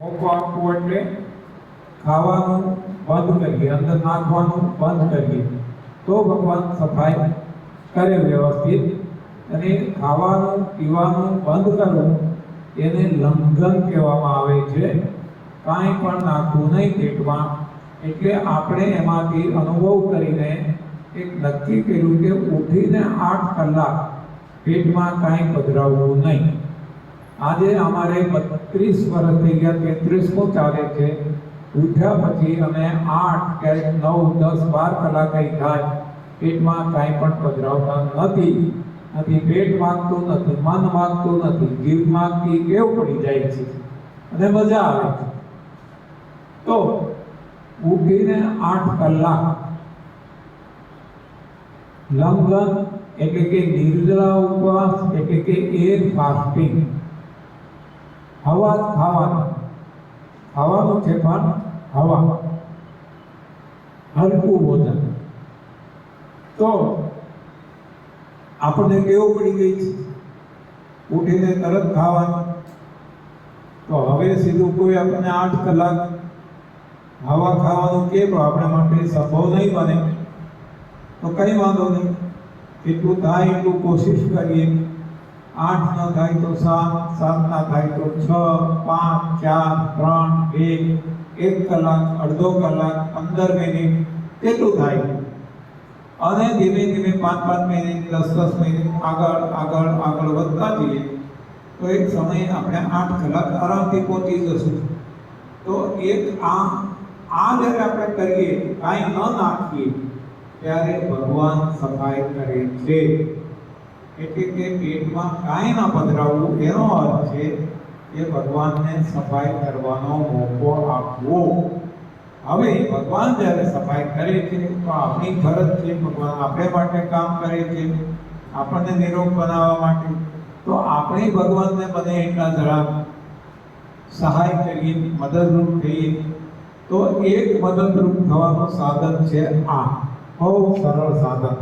મોકો આપવો એટલે ખાવાનું બંધ કરીએ, અંદર નાખવાનું બંધ કરીએ તો ભગવાન સફાઈ કરે વ્યવસ્થિત. અને ખાવાનું પીવાનું બંધ કરવું એને લંઘન કહેવામાં આવે છે. કાંઈ પણ નાખવું નહીં પેટમાં. એટલે આપણે એમાંથી અનુભવ કરીને એક નક્કી કર્યું કે ઉઠીને 8 કલાક પેટમાં કાંઈ પધરાવવું નહીં. આજે અમારે 32 વર્ષ થઈ ગયા, 33મું ચાલે છે. ઉઠ્યા પછી અમે 8 ક્યારેક 9, 10, 12 કલાક થાય પેટમાં કાંઈ પણ પધરાવતા નથી. પેટ માંગતું નથી, મન માંગતું નથી, જીભ માંગતી કેવું પડી જાય છે અને મજા આવે છે. તો ઉઠીને 8 કલાક લંઘન એટલે કે નિર્જલા ઉપવાસ એટલે કે એર ફાસ્ટિંગ. હવા ખાવાનું છે પણ હવા, હલકું ભોજન. તો આપણને કેવું પડી ગઈ છે ઉઠીને તરત ખાવાનું. તો હવે સીધું કોઈ આપણને 8 કલાક હવા ખાવાનું કે તો આપણા માટે સંભવ નહીં બને. તો કંઈ વાંધો નહીં, એટલું થાય એટલું કોશિશ કરીએ. 8 ન થાય તો 7, 7 ના થાય તો 6, 5, 4, 3, 2, 1 કલાક, અડધો કલાક, 15 મિનિટ કેટલું થાય. અને ધીમે ધીમે 5 મિનિટ, 10 મિનિટ આગળ વધતા જઈએ તો એક સમયે આપણે 8 કલાક આરામથી પહોંચી જશું. તો આ જ્યારે આપણે કરીએ, કાંઈ ન નાખીએ, ત્યારે ભગવાન સફાઈ કરે છે. એટલે કે પેટમાં કાંઈ ના પધરાવવું એનો અર્થ છે કે ભગવાનને સફાઈ કરવાનો મોકો આપવો. હવે ભગવાન જ્યારે સફાઈ કરે છે તો આપણી ફરજ છે, ભગવાન આપણે માટે કામ કરે છે, આપણને નિરોગ બનાવવા માટે. તો આપણે ભગવાનને બને એટલા જરા સહાય કરીએ, મદદરૂપ થઈએ. તો એક મદદરૂપ થવાનું સાધન છે આ બહુ સરળ સાધન.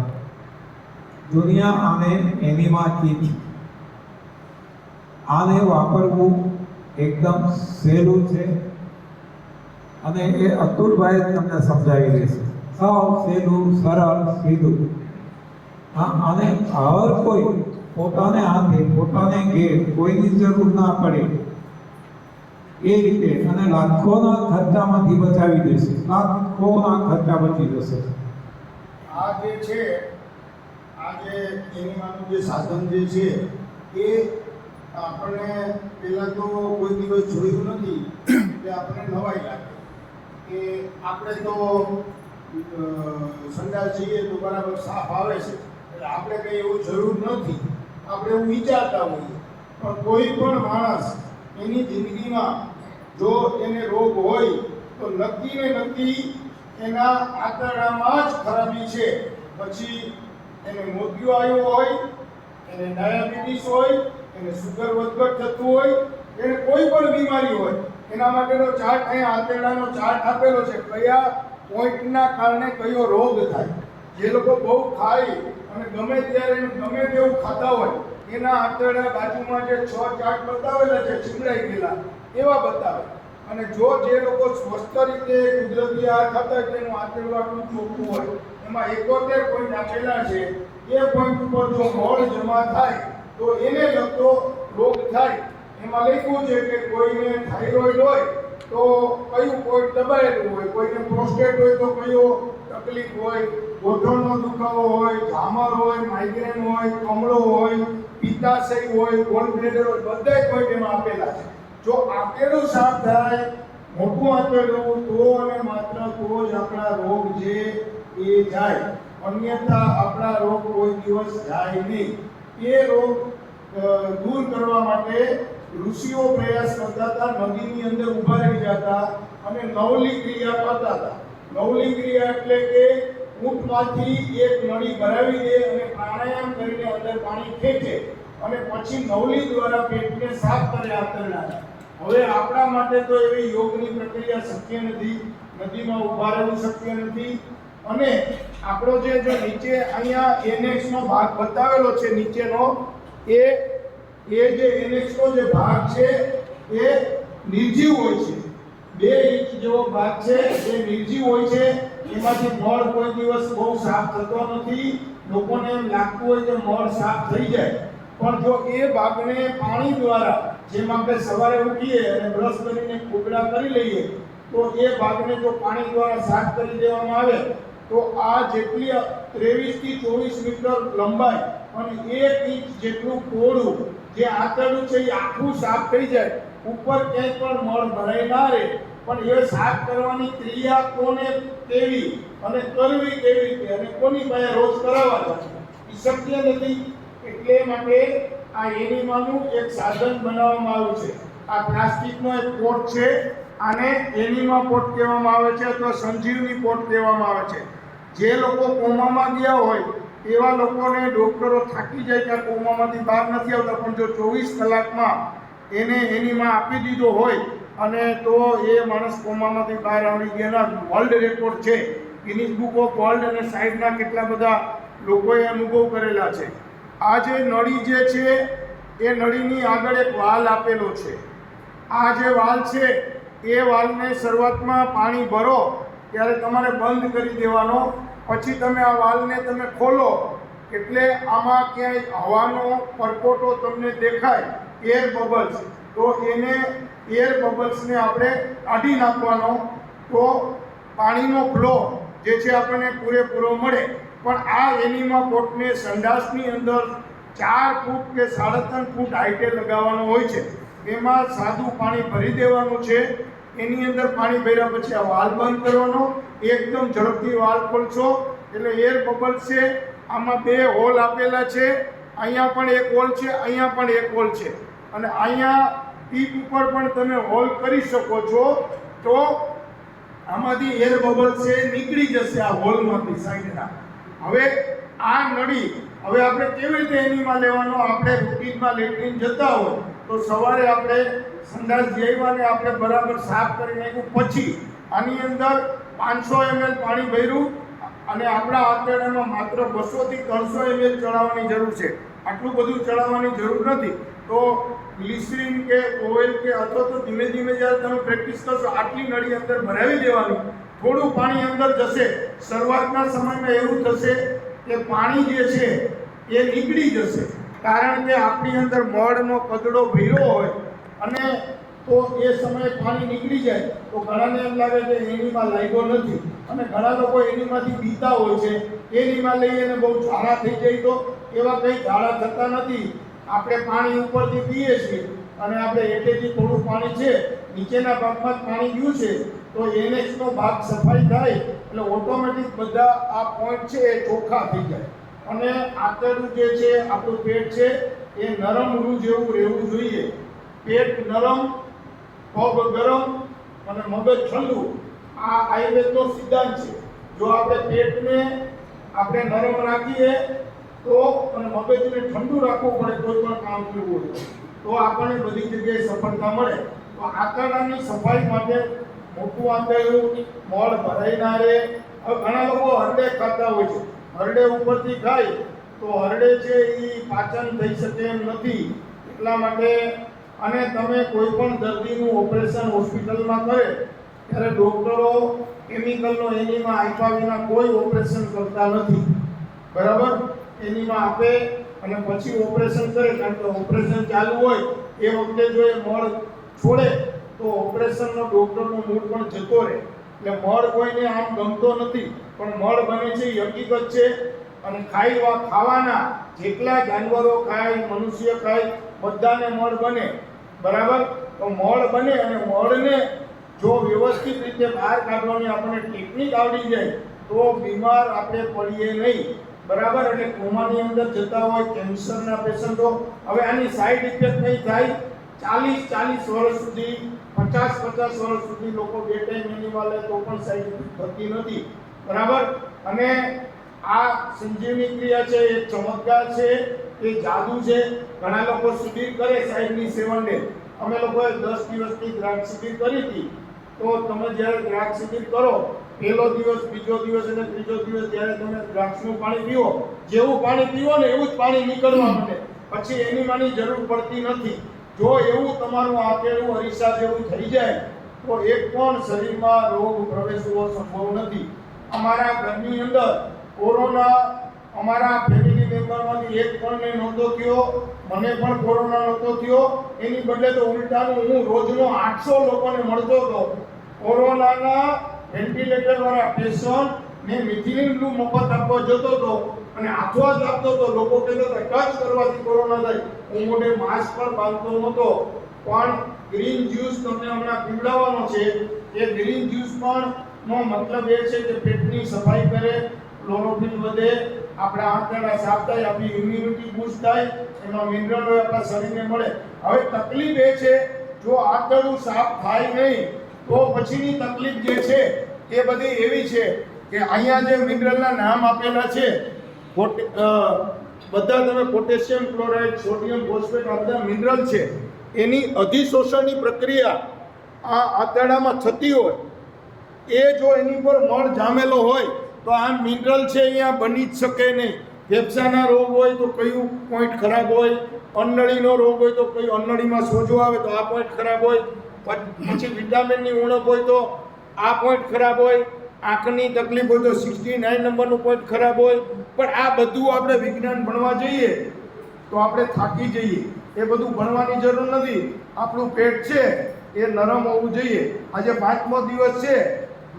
દુનિયા આને એનીમાંથી છે. આને વાપરવું એકદમ સહેલું છે અને એ અતુલભાઈ તમને સમજાવી દેશે. સાવ સહેલું, સરળ, સીધું. અને હર કોઈ પોતાને હાથે, પોતાને ઘેર, કોઈની જરૂર ના પડે એ રીતે અને લાખોના ખર્ચામાંથી બચાવી દેશે. લાખોના ખર્ચા બચી જશે. આ જે છે, આ જે એનીમાનું જે સાધન જે છે એ આપણે પહેલાં તો કોઈ દિવસ જોયું નથી એટલે આપણને નવાઈ લાગે કે આપણે તો સંડાસ જઈએ તો બરાબર સાફ આવે છે એટલે આપણે કંઈ એવું જરૂર નથી, આપણે એવું વિચારતા હોઈએ. પણ કોઈ પણ માણસ એની જિંદગીમાં જો એને રોગ હોય તો નક્કી ને નક્કી એના આંતરડામાં જ ખરાબી છે. પછી એને મોતિયો આવ્યો હોય, એને ડાયાબિટીસ હોય, એને સુગર વધઘટ થતું હોય, એને કોઈ પણ બીમારી હોય, એના માટેનો ચાર્ટ અહીંયા આંતરડાનો ચાર્ટ આપેલો છે. કયા પોઈન્ટના કારણે કયો રોગ થાય. જે લોકો બહુ ખાય અને ગમે ત્યારે ગમે તેવું ખાતા હોય એના આંતરડા બાજુમાં જે 6 ચાર્ટ બતાવેલા છે, છીમડાઈ ગયેલા એવા બતાવે. અને જો જે લોકો સ્વસ્થ રીતે કુદરતી આહાર ખાતા હોય તેનું આંતરડું આટલું ચોખ્ખું હોય, એમાં 71 પોઈન્ટ આપેલા છે. એ પોઈન્ટ ઉપર જો મોળ જમા થાય તો એને લગતો રોગ થાય. એમાં લખ્યું છે કે કોઈને થાઇરોઇડ હોય તો કયું પોઈન્ટ દબાયેલું હોય, કોઈને પ્રોસ્ટેટ હોય તો કયો તકલીફ હોય, ગોઠણનો દુખાવો હોય, ઝામર હોય, માઇગ્રેન હોય, કમળો હોય, પિત્તાશય હોય, ગોલ્ડબ્લેડર હોય, બધા પોઈન્ટ એમાં આપેલા છે. જો આંતરડું સાફ થાય, મોટું આંતરડું, તો અને માત્ર તો જ આપણા રોગ છે એ જાય. અન્યથા આપણા રોગ કોઈ દિવસ જાય નહીં. એ રોગ દૂર કરવા માટે ઋષિઓ પ્રયાસ કરતા હતા, નદીની અંદર ઊભા રહી જતા અને નવલી ક્રિયા કરતા હતા. નવલી ક્રિયા એટલે કે ઊંટમાંથી એક નળી ભરાવી દે અને પ્રાણાયામ કરીને અંદર પાણી ખેંચે અને પછી નવલી દ્વારા પેટને સાફ કરે આંતરડા. હવે આપણા માટે તો એવી યોગની પ્રક્રિયા શક્ય નથી, નદીમાં ઊભા રહેવું શક્ય નથી. અને આપણો જે નીચે અહીંયા એનેક્સ નો ભાગ બતાવેલો છે નીચેનો, એ જે એનેક્સ નો જે ભાગ છે એ નિર્જીવ હોય છે. 2 ઇંચ જેવો ભાગ છે એ નિર્જીવ હોય છે. એમાંથી મળ કોઈ દિવસ બહુ સાફ થતો નથી. લોકોને એમ લાગતું હોય કે મળ સાફ થઈ જાય, પણ જો એ ભાગને પાણી દ્વારા, જેમ આપણે સવારે ઉઠીએ અને બ્રશ કરીને કોગળા કરી લઈએ, તો એ ભાગને જો પાણી દ્વારા સાફ કરી દેવામાં આવે તો આ જેટલી 23 થી 24 મીટર લંબાઈ અને 1 ઇંચ જેટલું પહોળું જે આંતરડું છે એ આખું સાફ થઈ જાય. ઉપર ક્યાંય પણ મળ ભરાઈ ના રહે. પણ એ સાફ કરવાની ક્રિયા કોને કેવી અને કરવી કેવી રીતે અને કોની પાસે રોજ કરાવવા જોઈએ એ શક્ય નથી. એટલે માટે આ એનિમાનું એક સાધન બનાવવામાં આવ્યું છે. આ પ્લાસ્ટિકનો એક પોટ છે, આને એનિમા પોટ કહેવામાં આવે છે અથવા સંજીવની પોટ કહેવામાં આવે છે. જે લોકો કોમામાં ગયા હોય એવા લોકોને ડોક્ટરો થાકી જાય કે આ કોમામાંથી બહાર નથી આવતા, પણ જો 24 કલાકમાં એને એનિમા આપી દીધો હોય અને તો એ માણસ કોમામાંથી બહાર આવી ગયાના વર્લ્ડ રેકોર્ડ છે. ગિનીસ બુક ઓફ વર્લ્ડ અને સાઈડના કેટલા બધા લોકોએ અનુભવ કરેલા છે. આ જે નળી જે છે એ નળીની આગળ એક વાલ આપેલો છે. આ જે વાલ છે એ વાલને શરૂઆતમાં પાણી ભરો ત્યારે તમારે બંધ કરી દેવાનો. પછી તમે આ વાલને તમે ખોલો એટલે આમાં ક્યાંય હવાનો પરપોટો તમને દેખાય, એર બબલ્સ, તો એને એર બબલ્સને આપણે કાઢી નાખવાનો. તો પાણીનો ફ્લો જે છે આપણને પૂરેપૂરો મળે. પણ આ એનિમા પોટને સંડાસની અંદર 4 ફૂટ કે 3.5 ફૂટ હાઈટે લગાવવાનો હોય છે. એમાં સાદું પાણી ભરી દેવાનું છે. એની અંદર પાણી ભર્યા પછી આ વાલ બંધ કરવાનો. એકદમ ઝડપથી વાલ ખોલશો એટલે એર બબલ્સ છે. આમાં 2 હોલ આપેલા છે. અહીંયા પણ એક હોલ છે, અહીંયા પણ એક હોલ છે, અને અહીંયા ટીપ ઉપર પણ તમે હોલ કરી શકો છો. તો આમાંથી એર બબલ્સ છે નીકળી જશે આ હોલમાંથી સાઈડના. હવે આ નળી હવે આપણે કેવી રીતે એનીમાં લેવાનો? આપણે રૂટીનમાં લેટ્રિન જતા હોય તો સવારે આપણે સંડાસ જઈવાને આપણે બરાબર સાફ કરી નાખ્યું પછી આની અંદર 500 ml પાણી ભર્યું અને આપણા આંતરડામાં માત્ર 200 થી 300 ml ચડાવવાની જરૂર છે. આટલું બધું ચડાવવાની જરૂર નથી. તો ગ્લિસરીન કે ઓઇલ કે અથવા તો ધીમે ધીમે જ્યારે તમે પ્રેક્ટિસ કરશો આટલી નળી અંદર ભરાવી દેવાનું. થોડું પાણી અંદર જશે. શરૂઆતના સમયમાં એવું થશે કે પાણી જે છે એ નીકળી જશે, કારણ કે આપણી અંદર મળનો કદડો ભર્યો હોય અને તો એ સમયે પાણી નીકળી જાય તો ઘણાને એમ લાગે કે એનીમાં લાગ્યો નથી, અને ઘણા લોકો એનીમાંથી બીતા હોય છે. એનીમાં લઈને બહુ ઝાડા થઈ જાય તો એવા કંઈ ઝાડા થતા નથી. આપણે પાણી ઉપરથી પીએ છીએ અને આપણે હેઠેથી થોડું પાણી છે નીચેના ભાગમાં જ પાણી પીવું છે તો એનએચનો ભાગ સફાઈ થાય એટલે ઓટોમેટિક બધા આ પોઈન્ટ છે એ ચોખ્ખા થઈ જાય. અને આંતરડું જે છે આપણું પેટ છે એ નરમ રૂ જેવું રહેવું જોઈએ. પેટ નરમ, પગ ગરમ અને મગજ ઠંડુ. આ આયુર્વેદનો સિદ્ધાંત છે. જો આપણે પેટને આપણે નરમ રાખીએ તો અને મગજને ઠંડુ રાખવું પડે કોઈ પણ કામ કરવું હોય તો આપણને બધી જગ્યાએ સફળતા મળે. તો આંતરડાની સફાઈ માટે મોટું આંતરડું, મળ ભરાઈ ના રહે. હવે ઘણા લોકો હરડે ખાતા હોય છે. હરડે ઉપરથી ખાય તો હરડે છે એ પાચન થઈ શકે એમ નથી. એટલા માટે અને તમે કોઈ પણ દર્દીનું ઓપરેશન હોસ્પિટલમાં કરે ત્યારે ડોક્ટરો કેમિકલનો એનીમાં આપ્યા વિના કોઈ ઓપરેશન કરતા નથી. બરાબર? એનીમાં આપે અને પછી ઓપરેશન કરે, કારણ કે ઓપરેશન ચાલુ હોય એ વખતે જો એ મળ છોડે તો ઓપરેશનનો ડોક્ટરનો મૂડ પણ જતો રહે. એટલે મળ કોઈને આમ ગમતો નથી, પણ મળ બને છે એ હકીકત છે. અને ખાવાના જેટલા જાનવરો ખાય, મનુષ્ય ખાય, બધાને મળ બને. બરાબર? તો મળ બને અને મળને જો વ્યવસ્થિત રીતે બહાર કાઢવાની આપણને ટેકનિક આવડી જાય તો બીમાર આપણે પડીએ નહીં. બરાબર? એટલે કોમાની અંદર જતા હોય કેન્સરના પેશન્ટો, હવે આની સાઈડ ઇફેક્ટ નહીં થાય. 40 વર્ષ સુધી, 50 વર્ષ સુધી લોકો 2 ટાઈમ એનીમાં લે તો પણ સાઈડ ઇફેક્ટ થતી નથી. બરાબર? અને આ સંજીવની ક્રિયા છે એ ચમત્કાર છે, એ જાદુ છે. ઘણા લોકો શિબિર કરે સાહેબની 7 ડે. અમે લોકોએ 10 દિવસની દ્રાક્ષ શિબિર કરી હતી. તો તમે જ્યારે દ્રાક્ષ શિબિર કરો પહેલો દિવસ, બીજો દિવસ અને ત્રીજો દિવસ જ્યારે તમે દ્રાક્ષનું પાણી પીવો, જેવું પાણી પીવો ને એવું જ પાણી નીકળવા માંડે. પછી એનીમાની જરૂર પડતી નથી. જો એવું તમારું આંકેલું અરીસા જેવું થઈ જાય તો એક પણ શરીરમાં રોગ પ્રવેશવો સંભવ નથી. અમારા ઘરની અંદર કોરોના અમારા ફેમિલી મેમ્બરમાંથી એક પણને નહોતો થયો, મને પણ કોરોના નહોતો થયો. એની બદલે તો ઉલટાનું હું રોજનો 800 લોકોને મળતો હતો. કોરોનાના વેન્ટિલેટર વાળા પેશન્ટ ને મિથિલિન બ્લુ મફત આપવા જતો હતો અને હાથવા જ આપતો હતો. લોકો કહેતા હતા ટચ કરવાથી કોરોના થાય. હું મોઢે માસ્ક પણ બાંધતો નહોતો. પણ ગ્રીન જ્યુસ તમને હમણાં પીવડાવવાનો છે. એ ગ્રીન જ્યુસ પણ નો મતલબ એ છે કે પેટની સફાઈ કરે, ક્લોરોફિલ વધે, આપણા આંતરડા સાફ થાય, આપણી ઇમ્યુનિટી બૂસ્ટ થાય, એમાં મિનરલો આપણા શરીરને મળે. હવે તકલીફ એ છે જો આંતરડું સાફ થાય નહીં તો પછીની તકલીફ જે છે એ બધી એવી છે કે અહીંયા જે મિનરલના નામ આપેલા છે બધા તમે પોટેશિયમ ક્લોરાઇડ, સોડિયમ ફોસ્ફેટ આ બધા મિનરલ છે. એની અધિશોષણની પ્રક્રિયા આ આંતરડામાં થતી હોય એ જો એની પર મળ જામેલો હોય તો આ મિનરલ છે અહીંયા બની જ શકે નહીં. ફેફસાના રોગ હોય તો કયું પોઈન્ટ ખરાબ હોય, અન્નળીનો રોગ હોય તો કયું અન્નળીમાં સોજો આવે તો આ પોઈન્ટ ખરાબ હોય, પછી વિટામિનની ઉણપ હોય તો આ પોઈન્ટ ખરાબ હોય, આંખની તકલીફ હોય તો 69 નંબરનું પોઈન્ટ ખરાબ હોય. પણ આ બધું આપણે વિજ્ઞાન ભણવા જઈએ તો આપણે થાકી જઈએ. એ બધું ભણવાની જરૂર નથી. આપણું પેટ છે એ નરમ હોવું જોઈએ. આજે 5મો દિવસ છે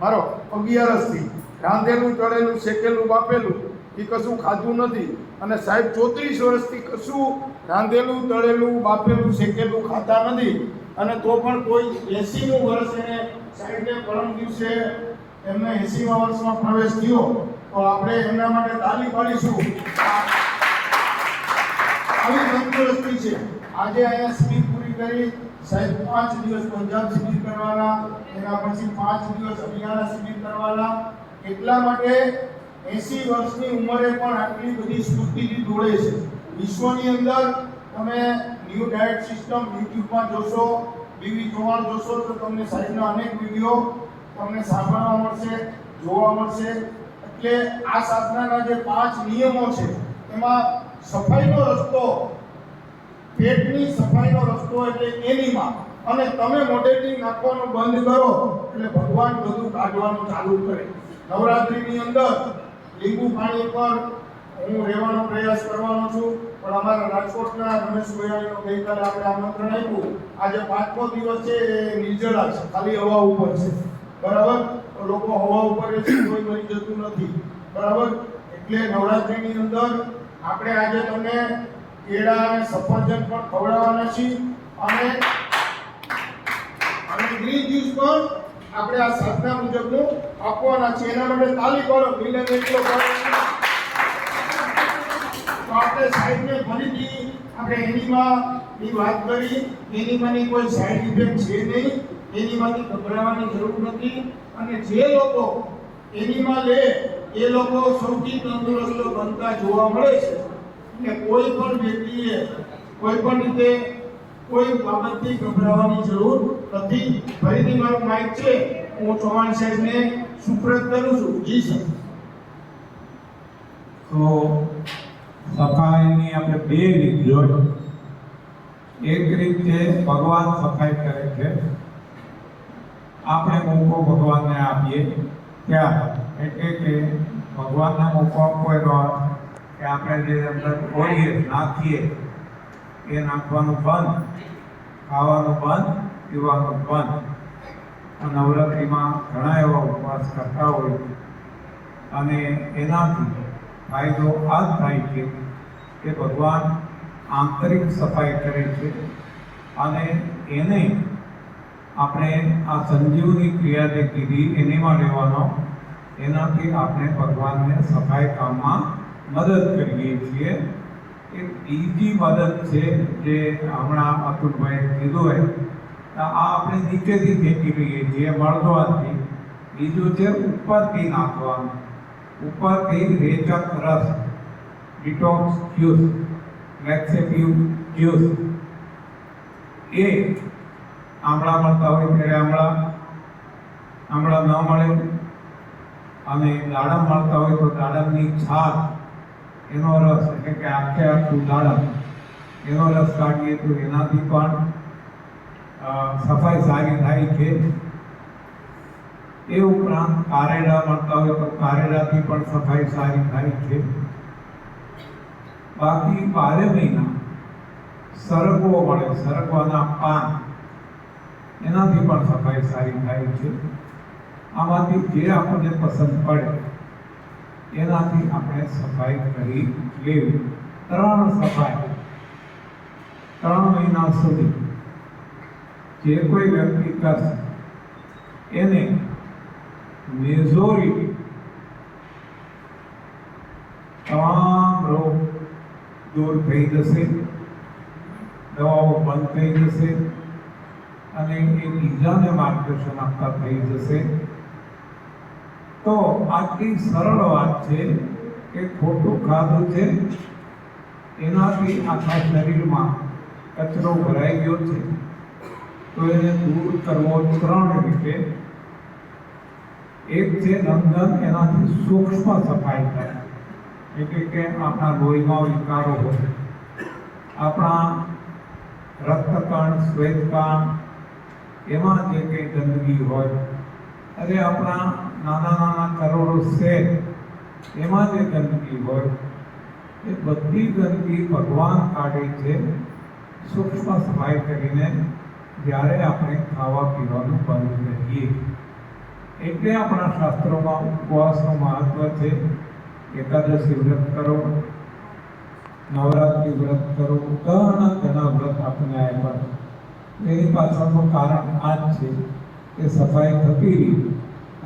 મારો 11થી. રાંધેલું, તળેલું, શેકેલું, બાફેલું એ કશું ખાધું નથી. અને સાહેબ 34 વર્ષથી કશું રાંધેલું, તળેલું, બાફેલું, શેકેલું ખાતા નથી. અને તો પણ કોઈ 80મું વર્ષ એને સાહેબને પરમ દિવસે એમને 80મા વર્ષમાં પ્રવેશ થયો તો આપણે એમના માટે તાલી પાડીશું. આવી તંદુરસ્તી છે. આજે અહીંયા સ્પીચ પૂરી કરી સાહેબ 5 દિવસ પંજાબ શિબિર કરવાના, એના પછી 5 દિવસ હરિયાણા શિબિર કરવાના. એટલા માટે 80 વર્ષની ઉંમરે પણ આટલી બધી સ્ફૂર્તિથી દોડે છે. વિશ્વની અંદર તમે ન્યૂ ડાયટ સિસ્ટમ યુટ્યુબમાં જોશો, બીવી ચૌહાણ જોશો તો તમને સાહેબના અનેક વિડીયો તમને સાંભળવા મળશે, જોવા મળશે. એટલે આ સાધનાના જે 5 નિયમો છે એમાં સફાઈનો રસ્તો, પેટની સફાઈનો રસ્તો એટલે એનીમાં, અને તમે મોઢેથી નાખવાનું બંધ કરો એટલે ભગવાન બધું કાઢવાનું ચાલુ કરે. નવરાત્રિની અંદર લીંબુ પાણી પર હું રહેવાનો પ્રયાસ કરવાનો છું. પણ અમારા રાજકોટના રમેશ ગોયાણીનો ગઈકાલે આપણે આમંત્રણ આપ્યું. આજે 5મો દિવસ છે એ નિર્જળા છે, ખાલી હવા ઉપર છે. બરાબર? લોકો હવા ઉપર છે, કોઈ મરી જતું નથી. બરાબર? એટલે નવરાત્રિની અંદર આપણે આજે તમને કેળા અને સફરજન પણ ખવડાવવાના છીએ અને ગ્રીન જ્યુસ પણ આપણે આ સાધના મુજબનું આપવાના છે. એના માટે તાલી પાડો. મિલન એટલો પાડો. તો આપણે સાહેબને ફરીથી આપણે એનીમાની વાત કરી. એનીમાની કોઈ સાઈડ ઇફેક્ટ છે નહીં. એનીમાંથી ગભરાવાની જરૂર નથી. અને જે લોકો એનીમા લે એ લોકો સૌથી તંદુરસ્ત બનતા જોવા મળે છે. એટલે કોઈ પણ વ્યક્તિએ કોઈ પણ રીતે કોઈ બાબતથી ગભરાવાની જરૂર નથી. ફરીથી મારું માઇક છે, હું ચૌહાણ સાહેબને સુપ્રત કરું છું. જી સર. તો સફાઈની આપણે 2 રીત જોઈ. એક રીત છે ભગવાન સફાઈ કરે છે, આપણે મોકો ભગવાનને આપીએ ત્યારે. એટલે કે ભગવાનને મોકો આપવો એનો કે આપણે જે અંદર બોલીએ નાખીએ એ નાખવાનું બંધ, ખાવાનું બંધ, પીવાનું બંધ. નવરાત્રિમાં ઘણા એવા ઉપવાસ કરતા હોય અને એનાથી ફાયદો આ જ થાય છે કે ભગવાન આંતરિક સફાઈ કરે છે અને એને આપણે આ સંજીવની ક્રિયા જે કીધી એનીમાં લેવાનો, એનાથી આપણે ભગવાનને સફાઈ કામમાં મદદ કરીએ છીએ. એક બીજી મદદ છે જે હમણાં અતુલભાઈએ કીધું હોય, આ આપણે નીચેથી ફેંકી લઈએ છીએ મળદવાથી. બીજું છે ઉપરથી નાખવાનું. ઉપરથી રેચક રસ, ડિટોક્સ જ્યુસ, લેક્સેટિવ જ્યુસ. એ આમળા મળતા હોય ત્યારે આમળા ન મળે અને દાડમ મળતા હોય તો દાડમની છાલ, એનો રસ એટલે કે આખે આખું દાડમ એનો રસ કાઢીએ તો એનાથી પણ સફાઈ સારી થાય છે. એ ઉપરાંત કારેલા મળતા હોય તો કારેલાથી પણ સફાઈ સારી થાય છે. બાકી 12 મહિના સરગવો મળે, સરગવાના પાન, એનાથી પણ સફાઈ સારી થાય છે. આમાંથી જે આપણને પસંદ પડે એનાથી આપણે સફાઈ કરી લેવી. 3 સફાઈ 3 મહિના સુધી જે કોઈ વ્યક્તિ કરશે એને મેજોરિટી તમામ રોગ દૂર થઈ જશે, દવાઓ બંધ થઈ જશે અને એ બીજાને માર્ગદર્શન આપતા થઈ જશે. તો આટલી સરળ વાત છે કે ખોટું ખાધું છે એનાથી આખા શરીરમાં કચરો ભરાઈ ગયો છે તો એને દૂર કરવો 3 રીતે. એક છે રંધન, એનાથી સૂક્ષ્મ સફાઈ થાય, એટલે કે આપણા લોહીમાં વિકારો હોય, આપણા રક્તકણ, શ્વેતકણ, એમાં જે કંઈ ગંદકી હોય, અને આપણા નાના નાના કરોડો સેલ, એમાં જે ગંદકી હોય, એ બધી ગંદકી ભગવાન કાઢે છે સૂક્ષ્મ સફાઈ કરીને, જ્યારે આપણે ખાવા પીવાનું બંધ કરીએ. એટલે આપણા શાસ્ત્રોમાં ઉપવાસનું મહત્વ છે. એકાદશી વ્રત કરો, નવરાત્રિ વ્રત કરો, ઘણા વ્રત આપણને આપ્યા. એની પાછળનું કારણ આ જ છે કે સફાઈ થતી રહી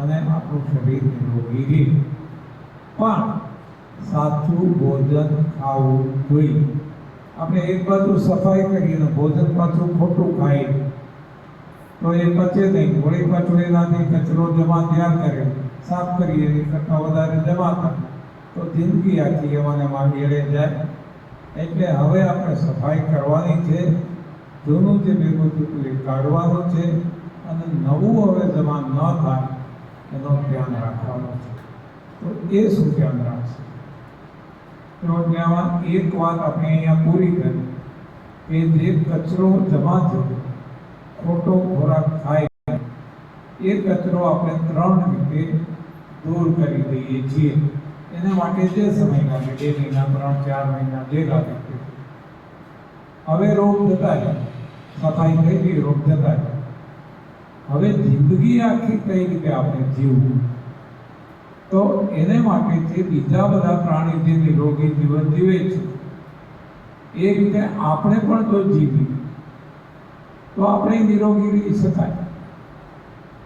અને આપણું શરીર નિરોગી રહે. પણ સાચું ભોજન ખાવું જોઈએ. આપણે એક બાજુ સફાઈ કરીએ ને ભોજન પાછું ખોટું ખાઈએ તો એ પચે નહીં. વળી પાછું એનાથી કચરો જમા ત્યાં કરે, સાફ કરીએ એ કરતાં વધારે જમા થાય તો જિંદગી આખી એમાં માંગીડે જાય. એટલે હવે આપણે સફાઈ કરવાની છે. જૂનું જે ભેગું થયું એ કાઢવાનું છે અને નવું હવે જમા ન થાય એનું ધ્યાન રાખવાનું છે. તો એ શું ધ્યાન રાખશે? તો ત્યાંમાં એક વાત આપણે અહીંયા પૂરી કરી કે જે કચરો જમા થયો, ખોટો ખોરાક ખાય, એ કચરો આપણે 3 રીતે દૂર કરી દઈએ છીએ. એના માટે જે સમય લાગે, 2 મહિના, 3, 4 મહિના જે લાગે તે. હવે રોગ જતા જાય, સફાઈ થઈ ગઈ, રોગ જતા જાય. હવે જિંદગી આખી કઈ રીતે આપણે જીવવું, તો એને માટે જે બીજા બધા પ્રાણી જે નિરોગી જીવન જીવે છે એ રીતે આપણે પણ જો જીવીએ તો આપણે નિરોગી રહી શકાય.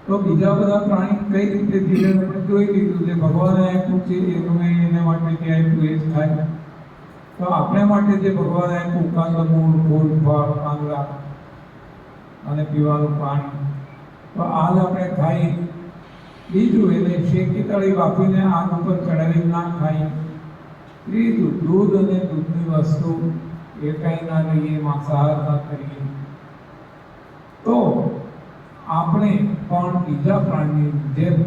તો બીજા બધા પ્રાણી કઈ રીતે જીવે આપણે જોઈ લીધું. જે ભગવાને આપ્યું છે એનું એને માટે જે આપ્યું એ જ ખાય. તો આપણે માટે જે ભગવાને આપ્યું, કંદમૂળ, ફૂલ, ફળ, પાંદડા અને પીવાનું પાણી, તો આજ આપણે ખાઈ. બીજું એને શેકી તળી વાપરીને આગ ઉપર ચડાવી ના ખાઈ. ત્રીજું દૂધ અને દૂધની વસ્તુ એ કંઈ ના લઈએ, માંસાહાર ના કરીએ. તો આપણે પણ બીજા પ્રાણીની જેમ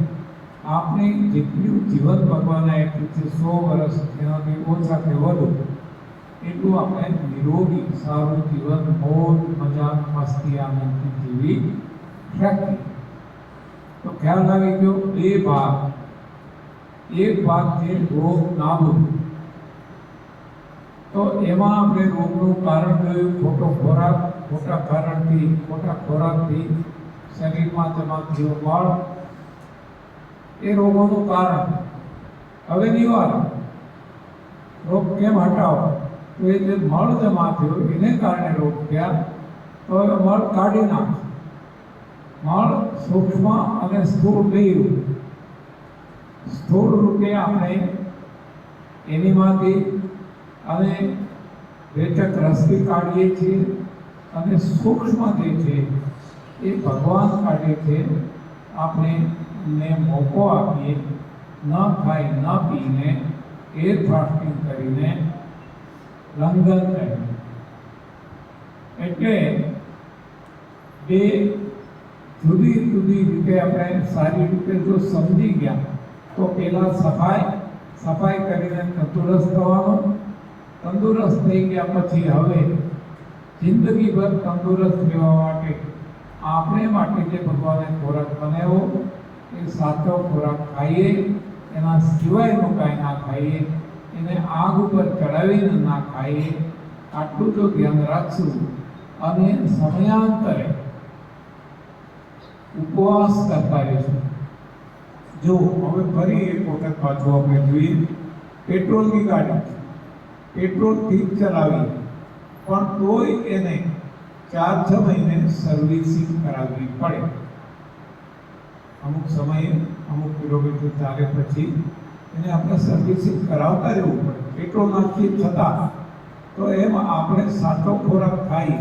આપણે જેટલું જીવન ભગવાને આપ્યું છે 100 વર્ષ, એનાથી ઓછા કે વધુ, એટલું આપણે નિરોગી સારું જીવન મોજ મજા મસ્તી આનંદથી જીવી શકીએ. તો ખ્યાલ આવી ગયો. એક ભાગ છે રોગ નાબૂદ. તો એમાં આપણે રોગનું કારણ જોયું, ખોટો ખોરાક. ખોટા ખોરાકથી શરીરમાં જમા થયો મળ, એ રોગોનું કારણ. હવે નિવારણ, રોગ કેમ હટાવો? તો એ જે મળ જમા થયો એને કારણે રોગ થયા, તો હવે મળ કાઢી નાખો. મળ સૂક્ષ્મ અને સ્થૂળ બેય. સ્થૂળ રૂપે આપણે એનીમાંથી અને રેચક રસથી કાઢીએ છીએ, અને સૂક્ષ્મ જે છે એ ભગવાન કાઢે છે. આપણે ને મોકો આપીએ, ન ખાઈ ન પીને, એ ફાસ્ટિંગ કરીને, લંઘન કરીને. એટલે બે જુદી જુદી રીતે આપણે સારી રીતે જો સમજી ગયા તો પેલા સફાઈ કરીને તંદુરસ્ત થવાનું. તંદુરસ્ત થઈ ગયા પછી હવે જિંદગીભર તંદુરસ્ત રહેવા માટે આપણે માટે જે ભગવાને ખોરાક બનાવ્યો એ સાચો ખોરાક ખાઈએ, એના સિવાયનું કાંઈ ના ખાઈએ, એને આગ ઉપર ચડાવીને ના ખાઈએ. આટલું જો ધ્યાન રાખશું અને સમયાંતરે ઉપવાસ કરતા રહીશું. જો હવે ફરી એક વખત પાછું આપણે જોઈએ, પેટ્રોલની ગાડી પેટ્રોલથી જ ચલાવી પણ તોય એને 4-6 મહિને સર્વિસિંગ કરાવવી પડે. અમુક સમયે અમુક કિલોમીટર ચાલે પછી એને આપણે સર્વિસિંગ કરાવતા રહેવું પડે. પેટ્રોલ નાખીએ છતાં તો એમ આપણે સાચો ખોરાક ખાઈ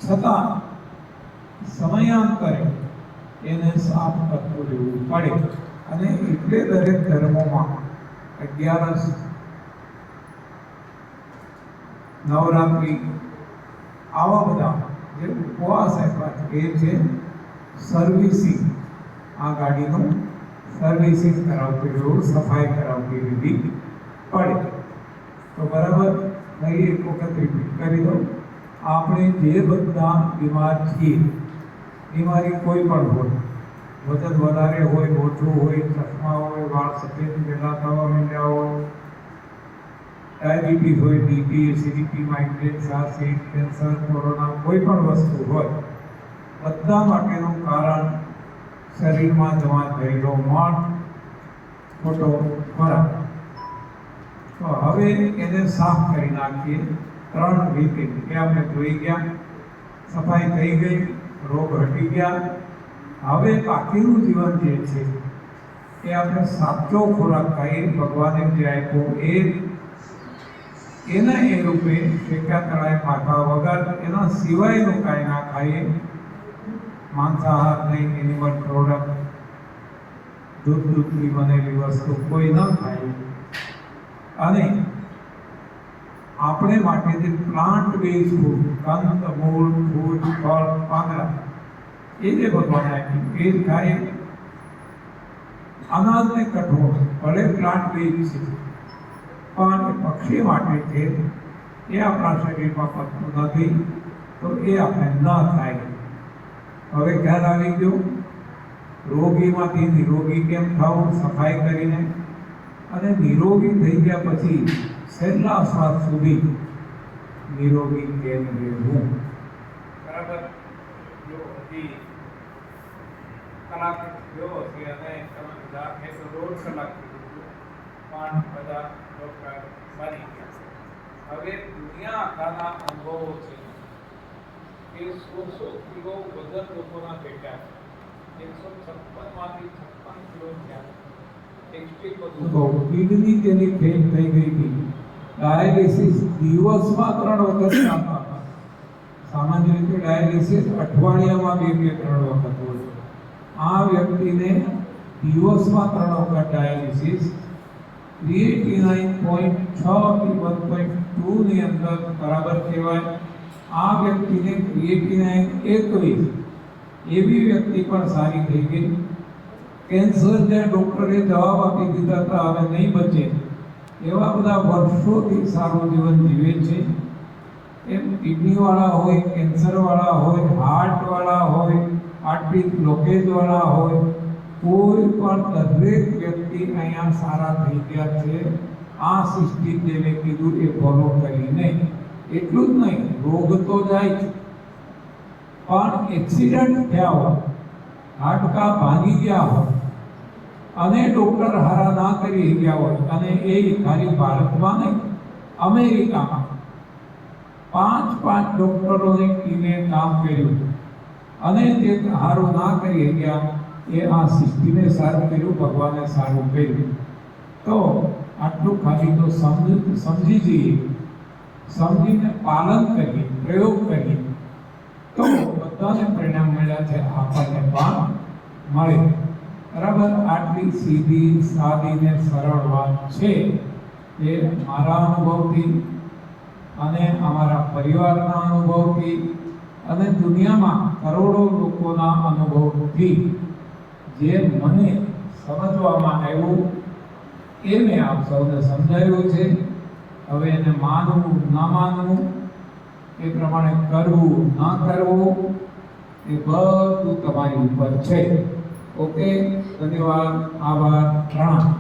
છતાં સમયાંતરે એને સાફ કરતું રહેવું પડે. અને એટલે દરેક ધર્મોમાં 11, નવરાત્રિ આવા બધા જે ઉપવાસ આપ્યા છે એ છે સર્વિસિંગ. આ ગાડીનું સર્વિસિંગ કરાવતી રહેવું, સફાઈ કરાવતી રહેવી પડે. તો બરાબર ફરી એક વખત રિપીટ કરી દો. આપણે જે બધા બીમાર છીએ, બીમારી કોઈ પણ હોય, વજન વધારે હોય, ઓછું હોય, ચશ્મા હોય, વાળ સફેદ પહેલા થવા માંડ્યા હોય, ડાયાબિટીસ હોય, બીપી, એસિડિટી, માઇગ્રેન, શ્વાસ, કેન્સર, કોરોના, કોઈ પણ વસ્તુ હોય, બધા માટેનું કારણ શરીરમાં જમા થયેલો મળ, ખોટો ખોરાક. તો હવે એને સાફ કરી નાખીએ 3 રીતે. કે આપણે જોઈ ગયા, સફાઈ થઈ ગઈ, રોગ હટી ગયા. હવે બાકીનું જીવન જે છે એ આપણે સાચો ખોરાક ખાઈએ, ભગવાને જે આપ્યો એના એ રૂપે શેક્યા તળાય પાકા વગર, એના સિવાયનું કાંઈ ના ખાઈએ. માંસાહાર નહીં, એનિમલ પ્રોડક્ટ, દૂધની બનેલી વસ્તુ કોઈ ન ખાઈએ. અને આપણે માટે જે પ્લાન્ટ બેઝ ફૂડ, કંદ, મૂળ, ફૂલ, ફળ, પાંદડા, એ જે ભગવાને આપ્યું એ જ ખાઈએ. અનાજ ને કઠોળ ભલે પ્લાન્ટ બેઝ છે પણ એ પક્ષી માટે છે, એ આપણા શરીરમાં પચતું નથી, તો એ આપણે ન ખાઈએ. હવે ખ્યાલ આવી ગયો. રોગીમાંથી નિરોગી કેમ થવું, સફાઈ કરીને. અને નિરોગી થઈ ગયા પછી છેલ્લા શ્વાસ સુધી નિરોગી કેમ રહેવું. બરાબર. જો હજી કલાક થયો છે અને તમે બધા 1.5 કલાક પણ બધા ડોક્ટર બની ગયા છે. હવે દુનિયા આખાના અનુભવો છે કે 100 કિલો વજન લોકોના ઘટ્યા છે. 156માંથી 56 કિલો થયા. કિડની તેની ફેલ થઈ ગઈ હતી. ડાયાલિસિસ દિવસમાં 3 વખત આપતા હતા. સામાન્ય રીતે ડાયાલિસિસ અઠવાડિયામાં 2 કે 3 વખત હોય. આ વ્યક્તિને દિવસમાં 3 વખત ડાયાલિસિસ, ક્રિએટિનાઇન 0.6 થી 1.2 ની અંદર બરાબર કહેવાય. આ વ્યક્તિને ક્રિએટિનાઇન 21, એવી વ્યક્તિ પણ સારી થઈ ગઈ. કેન્સરને ડોક્ટરે જવાબ આપી દીધા હતા હવે નહીં બચે, એવા બધા વર્ષોથી સારું જીવન જીવે છે. એમ કિડનીવાળા હોય, કેન્સરવાળા હોય, હાર્ટવાળા હોય, હાર્ટબીટ બ્લોકેજવાળા હોય, કોઈ પણ દરેક વ્યક્તિ અહીંયા સારા થઈ ગયા છે. આ સિસ્ટિક જે મેં કીધું એ ફોલો કરીને. એટલું જ નહીં, રોગ તો જાય છે પણ એક્સિડન્ટ થયા હોય, હાડકાં ભાંગી ગયા હોય અને ડોક્ટર હારા ના કરી ગયા હોય, અને એ ખાલી ભારતમાં નહીં, અમેરિકામાં 5 ડોક્ટરોની ટીમે કામ કર્યું અને તે હારું ના કરી ગયા. એ આ સિસ્ટીને સારું કર્યું, ભગવાને સારું કર્યું. તો આટલું ખાલી તો સમજી જઈએ, સમજીને પાલન કરીએ, પ્રયોગ કરીએ તો બધાને પરિણામ મળ્યા છે, આપણને પણ મળે. બરાબર. આટલી સીધી, સાદી ને સરળ વાત છે એ મારા અનુભવથી અને અમારા પરિવારના અનુભવથી અને દુનિયામાં કરોડો લોકોના અનુભવથી જે મને સમજવામાં આવ્યું એ મેં આપ સૌને સમજાવ્યું છે. હવે એને માનવું ન માનવું એ પ્રમાણે કરવું ન કરવું એ બધું તમારી ઉપર છે. ઓકે, ધન્યવાદ, આભાર, પ્રણામ.